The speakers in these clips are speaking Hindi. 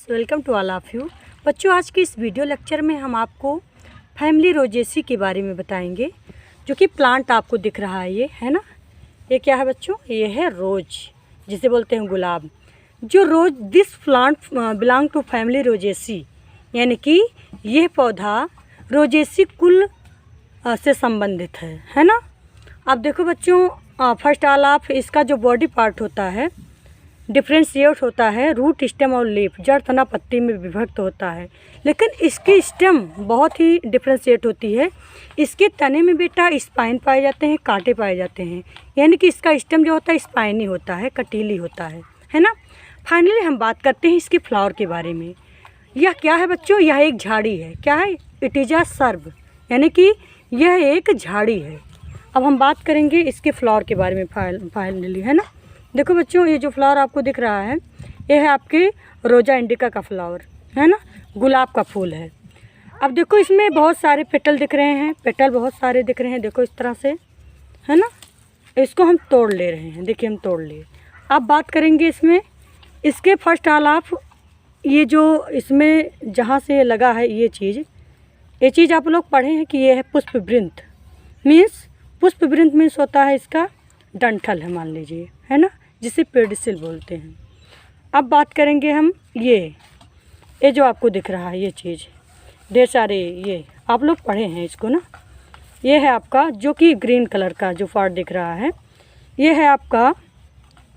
Welcome to all of you. बच्चों, आज के इस वीडियो लेक्चर में हम आपको फैमिली रोजेसी के बारे में बताएंगे, जो कि प्लांट आपको दिख रहा है, ये है ना। ये क्या है बच्चों? ये है रोज, जिसे बोलते हैं गुलाब। जो rose this plant belong to family Rosaceae, यानी कि यह पौधा रोजेसी कुल से संबंधित है ना। अब देखो बच्चों, फर्स्ट ऑल ऑफ इसका जो बॉडी पार्ट होता है डिफ्रेंशिएट होता है रूट, स्टेम और लीफ, जड़, तना, पत्ती में विभक्त होता है। लेकिन इसकी स्टेम बहुत ही डिफ्रेंशिएट होती है। इसके तने में बेटा स्पाइन पाए जाते हैं, कांटे पाए जाते हैं, यानी कि इसका स्टेम जो होता है स्पाइनी होता है, कटीली होता है ना। फाइनली हम बात करते हैं इसके फ्लावर के बारे में। यह क्या है बच्चों? यह एक झाड़ी है। क्या है? इट इज़ अ सर्ब, यानी कि यह एक झाड़ी है। अब हम बात करेंगे इसके फ्लावर के बारे में फाइनली, है ना। देखो बच्चों, ये जो फ्लावर आपको दिख रहा है ये है आपके रोजा इंडिका का फ्लावर, है ना, गुलाब का फूल है। अब देखो इसमें बहुत सारे पेटल दिख रहे हैं, पेटल बहुत सारे दिख रहे हैं, देखो इस तरह से, है ना। इसको हम तोड़ ले रहे हैं, देखिए हम तोड़ लिए। अब बात करेंगे इसमें इसके फर्स्ट ऑल ऑफ ये जो इसमें जहाँ से लगा है ये चीज़ आप लोग पढ़े हैं कि ये है पुष्पवृंत। पुष्पवृंत मीन्स होता है इसका डंठल है, मान लीजिए, है ना, जिसे पेडिसिल बोलते हैं। अब बात करेंगे हम ये जो आपको दिख रहा है ये चीज़, ढेर सारे ये आप लोग पढ़े हैं इसको ना। ये है आपका जो कि ग्रीन कलर का जो पार्ट दिख रहा है, ये है आपका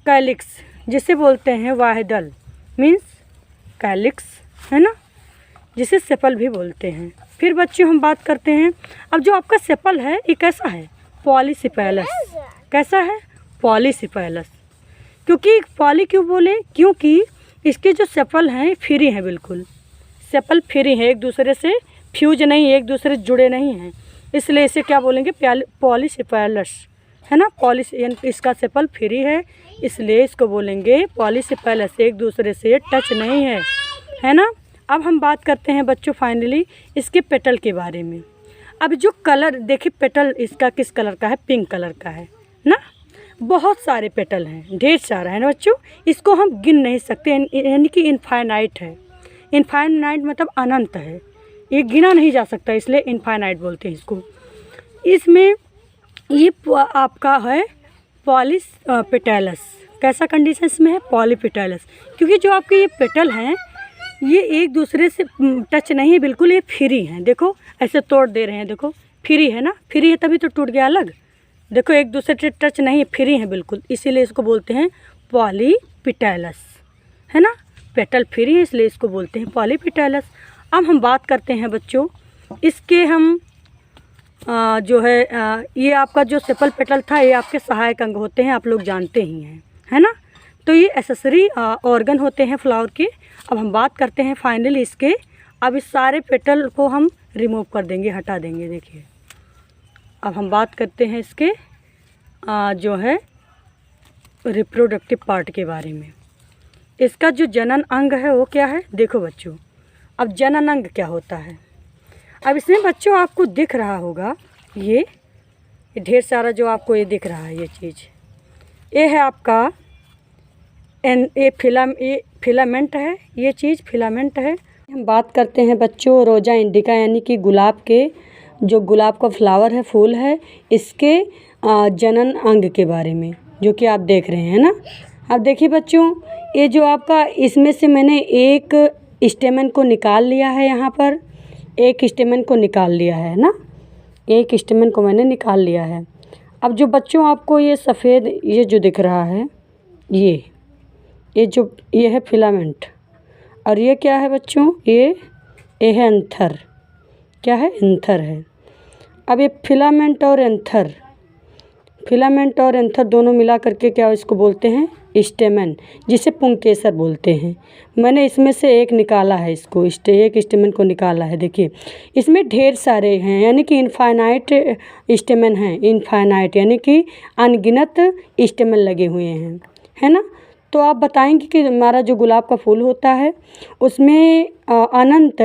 कैलिक्स, जिसे बोलते हैं वाहिदल, मीन्स कैलिक्स, है ना, जिसे सेपल भी बोलते हैं। फिर बच्चों हम बात करते हैं, अब जो आपका सेपल है ये कैसा है? पॉलीसिपेलस। कैसा है? पॉलीसिपेलस। क्योंकि पॉली क्यों बोले? क्योंकि इसके जो सेपल हैं फ्री हैं, बिल्कुल सेपल फ्री हैं, एक दूसरे से फ्यूज नहीं, एक दूसरे से जुड़े नहीं हैं, इसलिए इसे क्या बोलेंगे? पॉलीसिपेलस, है ना। इसका सेपल फ्री है, इसलिए इसको बोलेंगे पॉलीसिपेलस, एक दूसरे से टच नहीं है ना। अब हम बात करते हैं बच्चों फाइनली इसके पेटल के बारे में। अब जो कलर देखिए, पेटल इसका किस कलर का है? पिंक कलर का है ना। बहुत सारे पेटल हैं, ढेर सारा है ना बच्चों, इसको हम गिन नहीं सकते, यानी कि इनफाइनाइट है। इनफाइनाइट मतलब अनंत है, ये गिना नहीं जा सकता, इसलिए इनफाइनाइट बोलते हैं इसको। इसमें ये आपका है पॉलीपेटलस। कैसा कंडीशन में है? पॉलीपेटलस, क्योंकि जो आपके ये पेटल हैं ये एक दूसरे से टच नहीं है, बिल्कुल ये फ्री हैं। देखो ऐसे तोड़ दे रहे हैं, देखो फ्री है ना, फ्री है तभी तो टूट गया अलग। देखो एक दूसरे से टच नहीं है, फ्री है बिल्कुल, इसीलिए इसको बोलते हैं पॉलीपेटलस, है ना। पेटल फ्री है इसलिए इसको बोलते हैं पॉलीपेटलस। अब हम बात करते हैं बच्चों इसके हम जो है ये आपका जो सेपल पेटल था ये आपके सहायक अंग होते हैं, आप लोग जानते ही हैं, है ना। तो ये एसेसरी ऑर्गन होते हैं फ्लावर के। अब हम बात करते हैं फाइनली इसके, अब इस सारे पेटल को हम रिमूव कर देंगे, हटा देंगे। देखिए अब हम बात करते हैं इसके जो है रिप्रोडक्टिव पार्ट के बारे में। इसका जो जनन अंग है वो क्या है? देखो बच्चों, अब जनन अंग क्या होता है? अब इसमें बच्चों आपको दिख रहा होगा ये ढेर सारा जो आपको ये दिख रहा है ये चीज़, ये है आपका ये फिलामेंट है, ये चीज़ फिलामेंट है। हम बात करते हैं बच्चों रोजा इंडिका, यानी कि गुलाब के जो गुलाब का फ्लावर है, फूल है, इसके जनन अंग के बारे में, जो कि आप देख रहे हैं ना। अब देखिए बच्चों, ये जो आपका इसमें से मैंने एक स्टेमन को निकाल लिया है, यहाँ पर एक स्टेमन को निकाल लिया है ना, एक स्टेमन को मैंने निकाल लिया है। अब जो बच्चों आपको ये सफ़ेद ये जो दिख रहा है ये है फिलामेंट, और ये क्या है बच्चों? ये है एंथर। क्या है? एंथर है। अब ये फिलामेंट और एंथर दोनों मिला करके क्या इसको बोलते हैं? स्टेमन, जिसे पुंकेसर बोलते हैं। मैंने इसमें से एक निकाला है, इसको एक स्टेमन को निकाला है। देखिए इसमें ढेर सारे हैं, यानी कि इनफाइनाइट स्टेमन हैं, इनफाइनाइट यानी कि अनगिनत स्टेमन लगे हुए हैं, है ना। तो आप बताएंगे कि हमारा जो गुलाब का फूल होता है उसमें अनंत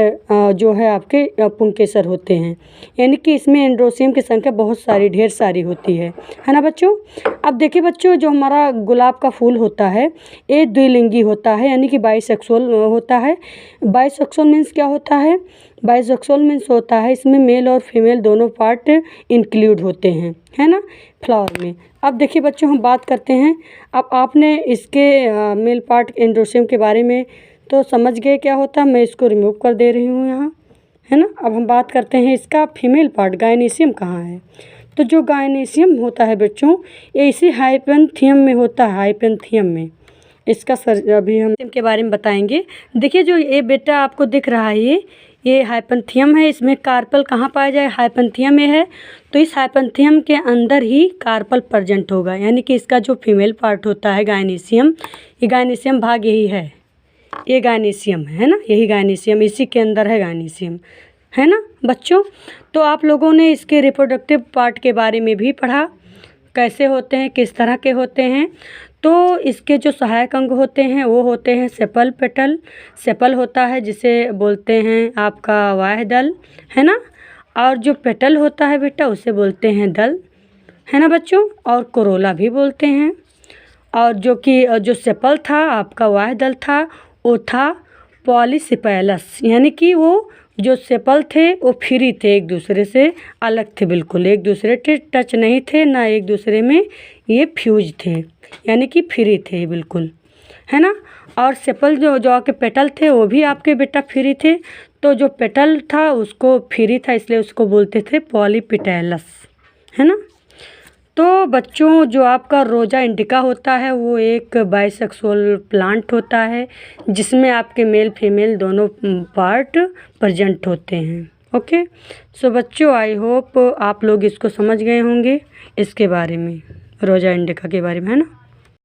जो है आपके पुंकेसर होते हैं, यानी कि इसमें एंड्रोसियम की संख्या बहुत सारी, ढेर सारी होती है ना बच्चों। अब देखिए बच्चों, जो हमारा गुलाब का फूल होता है ये द्विलिंगी होता है, यानी कि बाइसेक्सुअल होता है। बाइसेक्सुअल मीन्स क्या होता है? बाइसेक्सुअल मीन्स होता है इसमें मेल और फीमेल दोनों पार्ट इंक्लूड होते हैं, है ना, फ्लावर में। अब देखिए बच्चों, हम बात करते हैं, अब आपने इसके मेल पार्ट एंड्रोसियम के बारे में तो समझ गए क्या होता है। मैं इसको रिमूव कर दे रही हूँ यहाँ, है ना। अब हम बात करते हैं इसका फीमेल पार्ट गायनीशियम कहाँ है। तो जो गायनीशियम होता है बच्चों, ये इसी हाइपेंथियम में होता है, हाइपेंथियम में। इसका सर अभी हम के बारे में बताएंगे। देखिए जो ये बेटा आपको दिख रहा है ये हाइपेंथियम है। इसमें कार्पल कहाँ पाया जाए? हाइपेंथियम में है। तो इस हाइपेंथियम के अंदर ही कार्पल प्रेजेंट होगा, यानी कि इसका जो फीमेल पार्ट होता है गायनीशियम, ये गायनीशियम भाग यही है, ये गायनीशियम है ना, यही गायनीशियम, इसी के अंदर है गायनीशियम, है ना बच्चों। तो आप लोगों ने इसके रिप्रोडक्टिव पार्ट के बारे में भी पढ़ा, कैसे होते हैं, किस तरह के होते हैं। तो इसके जो सहायक अंग होते हैं वो होते हैं सेपल, पेटल। सेपल होता है जिसे बोलते हैं आपका वाह्य दल, है ना। और जो पेटल होता है बेटा उसे बोलते हैं दल, है ना बच्चों। और कोरोला भी बोलते हैं। और जो सेपल था आपका वाह्य दल था, वो था पॉलीसेपेलस, यानी कि वो जो सेपल थे वो फ्री थे, एक दूसरे से अलग थे, बिल्कुल एक दूसरे से टच नहीं थे, ना एक दूसरे में ये फ्यूज थे, यानी कि फ्री थे बिल्कुल, है ना। और सेपल जो आपके पेटल थे वो भी आपके बेटा फ्री थे। तो जो पेटल था उसको फ्री था, इसलिए उसको बोलते थे पॉलीपेटलस, है ना। तो बच्चों जो आपका रोजा इंडिका होता है वो एक बाइसेक्सुअल प्लांट होता है, जिसमें आपके मेल फीमेल दोनों पार्ट प्रेजेंट होते हैं। ओके, सो बच्चों आई होप आप लोग इसको समझ गए होंगे, इसके बारे में, रोजा इंडिका के बारे में, है ना।